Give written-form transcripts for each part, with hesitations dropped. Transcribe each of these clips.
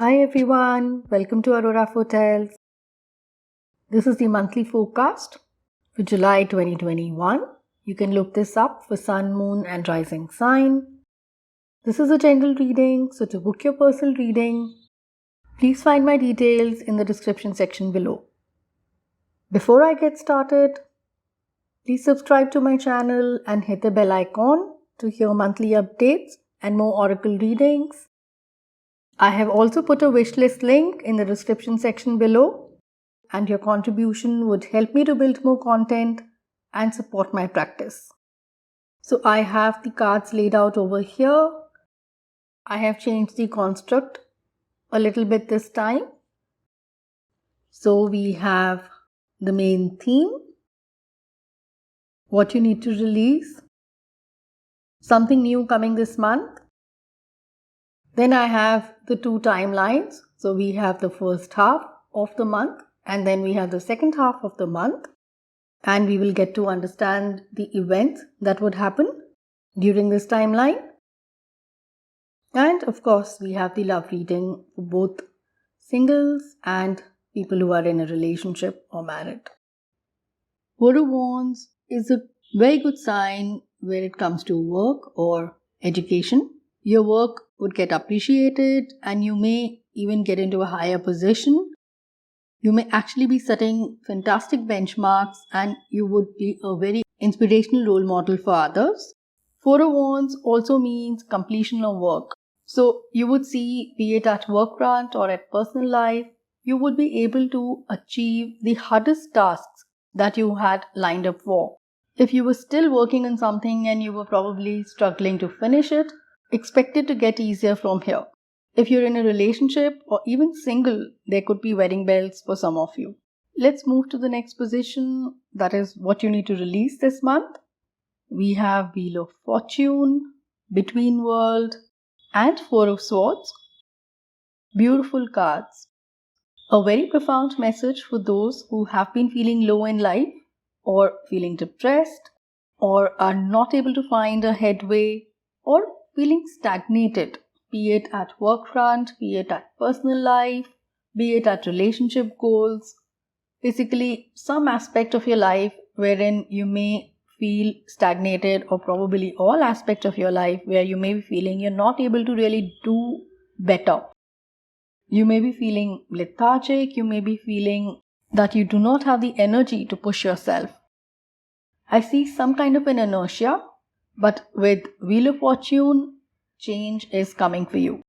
Hi everyone, welcome to Aurora Hotels. This is the monthly forecast for July 2021. You can look this up for Sun, Moon, and Rising sign. This is a general reading, so to book your personal reading, please find my details in the description section below. Before I get started, please subscribe to my channel and hit the bell icon to hear monthly updates and more oracle readings. I have also put a wishlist link in the description section below, and your contribution would help me to build more content and support my practice. So I have the cards laid out over here. I have changed the construct a little bit this time. So we have the main theme, what you need to release, something new coming this month. Then I have the two timelines. So we have the first half of the month and then we have the second half of the month. And we will get to understand the events that would happen during this timeline. And of course, we have the love reading for both singles and people who are in a relationship or married. Four of Wands is a very good sign when it comes to work or education. Your work would get appreciated and you may even get into a higher position. You may actually be setting fantastic benchmarks and you would be a very inspirational role model for others. Four of Wands also means completion of work. So you would see, be it at work front or at personal life, you would be able to achieve the hardest tasks that you had lined up for. If you were still working on something and you were probably struggling to finish it, expect it to get easier from here. If you're in a relationship or even single, there could be wedding bells for some of you. Let's move to the next position, that is what you need to release this month. We have Wheel of Fortune, Between World, and Four of Swords. Beautiful cards. A very profound message for those who have been feeling low in life or feeling depressed or are not able to find a headway or feeling stagnated, be it at work front, be it at personal life, be it at relationship goals. Basically, some aspect of your life wherein you may feel stagnated, or probably all aspects of your life where you may be feeling you're not able to really do better. You may be feeling lethargic, you may be feeling that you do not have the energy to push yourself. I see some kind of an inertia, but with Wheel of Fortune, change is coming for you.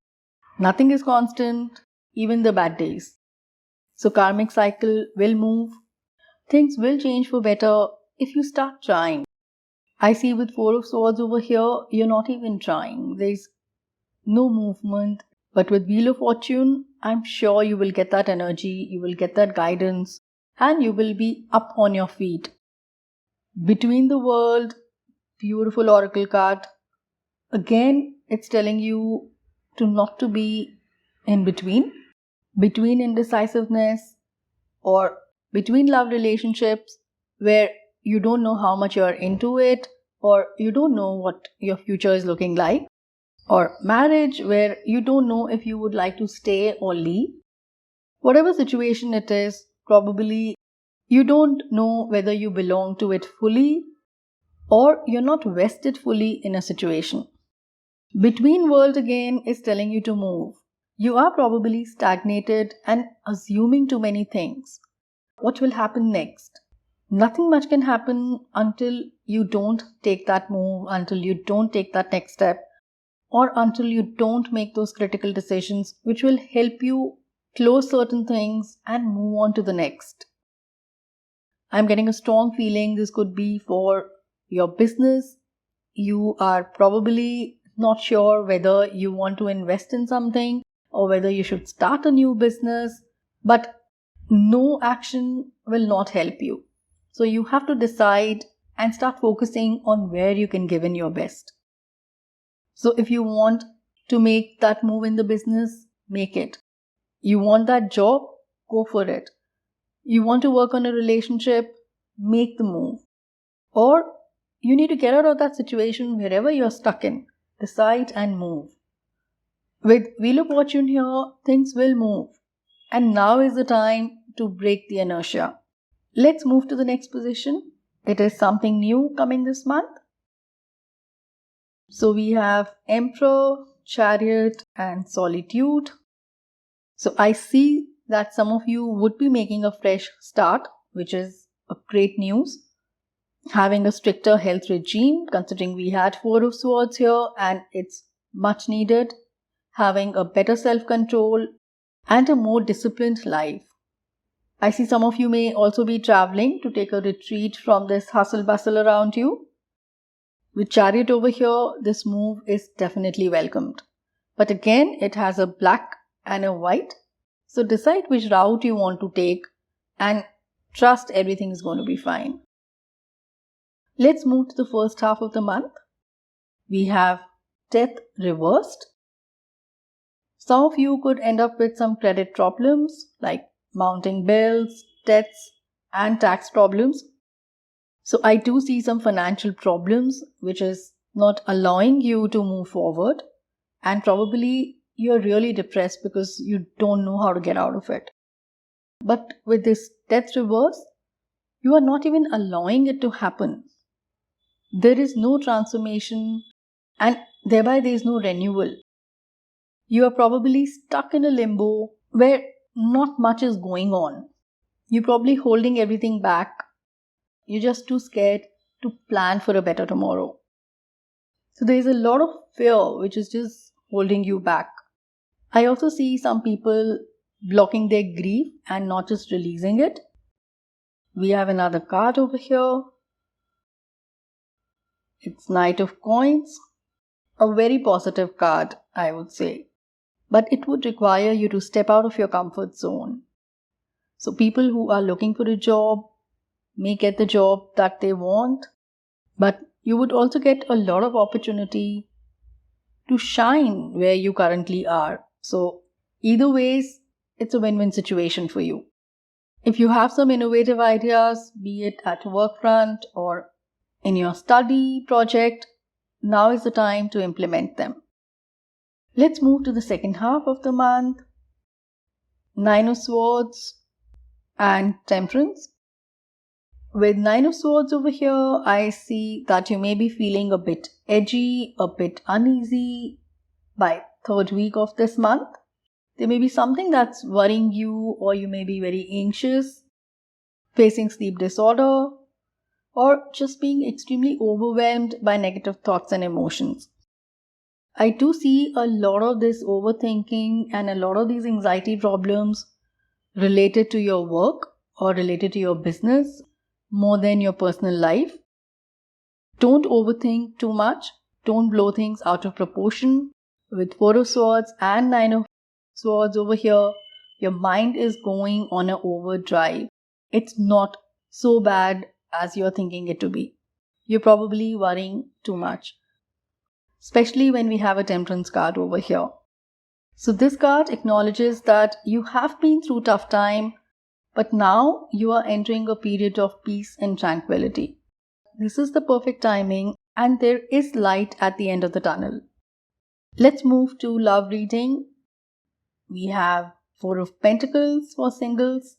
Nothing is constant, even the bad days. So karmic cycle will move. Things will change for better if you start trying. I see with Four of Swords over here, you're not even trying. There's no movement. But with Wheel of Fortune, I'm sure you will get that energy, you will get that guidance, and you will be up on your feet. Between the World, beautiful oracle card. Again, it's telling you to not to be in between indecisiveness, or between love relationships where you don't know how much you're into it, or you don't know what your future is looking like, or marriage where you don't know if you would like to stay or leave. Whatever situation it is, probably you don't know whether you belong to it fully or you're not vested fully in a situation. Between World again is telling you to move. You are probably stagnated and assuming too many things. What will happen next? Nothing much can happen until you don't take that move, until you don't take that next step, or until you don't make those critical decisions which will help you close certain things and move on to the next. I'm getting a strong feeling this could be for your business. You are probably not sure whether you want to invest in something or whether you should start a new business, but no action will not help you. So you have to decide and start focusing on where you can give in your best. So if you want to make that move in the business, make it. You want that job, go for it. You want to work on a relationship, make the move. Or you need to get out of that situation wherever you're stuck in. Decide and move. With Wheel of Fortune here, things will move. And now is the time to break the inertia. Let's move to the next position. It is something new coming this month. So we have Emperor, Chariot, and Solitude. So I see that some of you would be making a fresh start, which is a great news. Having a stricter health regime, considering we had Four of Swords here and it's much needed. Having a better self-control and a more disciplined life. I see some of you may also be traveling to take a retreat from this hustle bustle around you. With Chariot over here, this move is definitely welcomed. But again, it has a black and a white. So decide which route you want to take and trust everything is going to be fine. Let's move to the first half of the month. We have Death reversed. Some of you could end up with some credit problems like mounting bills, debts, and tax problems. So I do see some financial problems which is not allowing you to move forward, and probably you're really depressed because you don't know how to get out of it. But with this death reverse, you are not even allowing it to happen. There is no transformation and thereby there is no renewal. You are probably stuck in a limbo where not much is going on. You're probably holding everything back. You're just too scared to plan for a better tomorrow. So there is a lot of fear which is just holding you back. I also see some people blocking their grief and not just releasing it. We have another card over here. It's Knight of Coins. A very positive card, I would say. But it would require you to step out of your comfort zone. So people who are looking for a job may get the job that they want, but you would also get a lot of opportunity to shine where you currently are. So either ways, it's a win-win situation for you. If you have some innovative ideas, be it at work front or in your study project, now is the time to implement them. Let's move to the second half of the month. Nine of Swords and Temperance. With Nine of Swords over here, I see that you may be feeling a bit edgy, a bit uneasy by third week of this month. There may be something that's worrying you, or you may be very anxious, facing sleep disorder, or just being extremely overwhelmed by negative thoughts and emotions. I do see a lot of this overthinking and a lot of these anxiety problems related to your work or related to your business more than your personal life. Don't overthink too much. Don't blow things out of proportion. With Four of Swords and Nine of Swords over here, your mind is going on an overdrive. It's not so bad as you're thinking it to be. You're probably worrying too much, especially when we have a Temperance card over here. So this card acknowledges that you have been through tough time, but now you are entering a period of peace and tranquility. This is the perfect timing and there is light at the end of the tunnel. Let's move to love reading. We have Four of Pentacles for singles.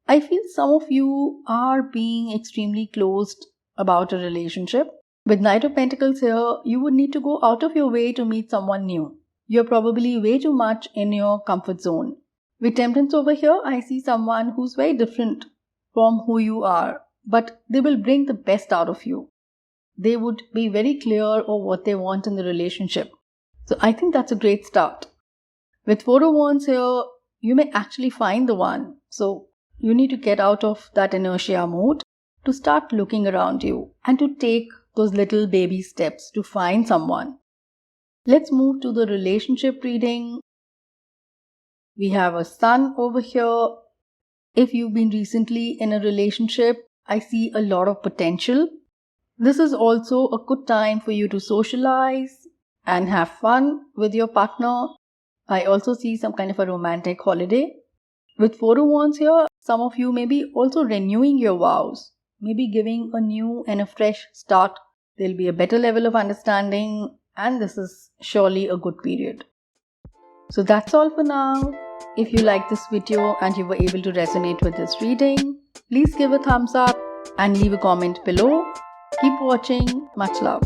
I feel some of you are being extremely closed about a relationship. With Knight of Pentacles here, you would need to go out of your way to meet someone new. You're probably way too much in your comfort zone. With Temperance over here, I see someone who's very different from who you are, but they will bring the best out of you. They would be very clear of what they want in the relationship. So I think that's a great start. With Four of Wands here, you may actually find the one. So you need to get out of that inertia mode to start looking around you and to take those little baby steps to find someone. Let's move to the relationship reading. We have a Sun over here. If you've been recently in a relationship, I see a lot of potential. This is also a good time for you to socialize and have fun with your partner. I also see some kind of a romantic holiday. With Four of Wands here, some of you may be also renewing your vows, maybe giving a new and a fresh start. There'll be a better level of understanding and this is surely a good period. So that's all for now. If you like this video and you were able to resonate with this reading, please give a thumbs up and leave a comment below. Keep watching. Much love.